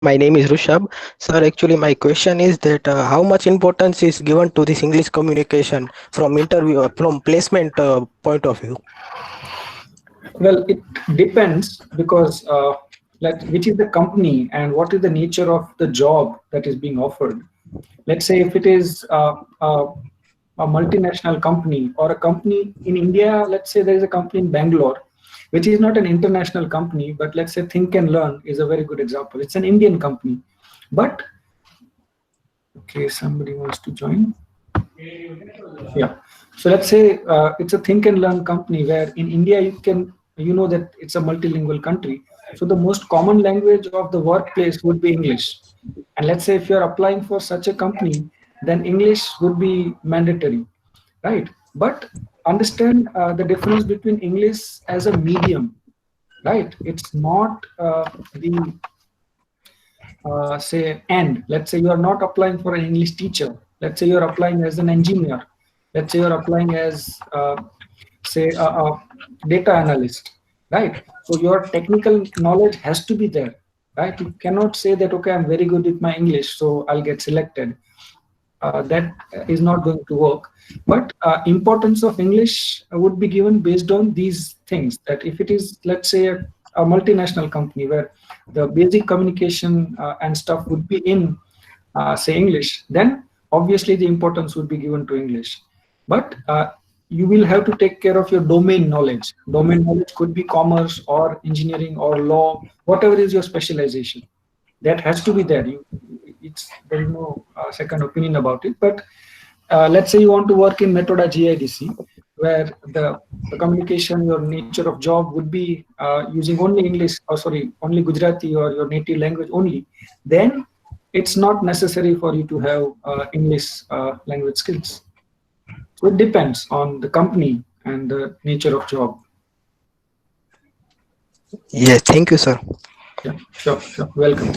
My name is Rushabh. Sir, actually, my question is that how much importance is given to this English communication from interview, from placement point of view? Well, it depends because like which is the company and what is the nature of the job that is being offered. Let's say if it is a multinational company or a company in India, let's say there is a company in Bangalore, which is not an international company, but let's say Think and Learn is a very good example. It's an Indian company, but okay, somebody wants to join. Yeah. So let's say it's a Think and Learn company where in India you know that it's a multilingual country. So the most common language of the workplace would be English. And let's say if you're applying for such a company, then English would be mandatory, right? But understand the difference between English as a medium, right? It's not the say and let's say you are not applying for an English teacher. Let's say you're applying as an engineer. Let's say you're applying as say a data analyst, right? So your technical knowledge has to be there, right? You cannot say that okay, I'm very good with my English, so I'll get selected. That is not going to work. But importance of English would be given based on these things. That if it is, let's say, a multinational company where the basic communication and stuff would be in, say, English, then obviously the importance would be given to English. But you will have to take care of your domain knowledge. Domain knowledge could be commerce or engineering or law, whatever is your specialization. That has to be there. There is no second opinion about it. But let's say you want to work in Metoda GIDC, where the communication, your nature of job would be using only English, or sorry, only Gujarati or your native language only. Then it's not necessary for you to have English language skills. So it depends on the company and the nature of job. Yes, thank you, sir. Yeah, sure, sure. Welcome.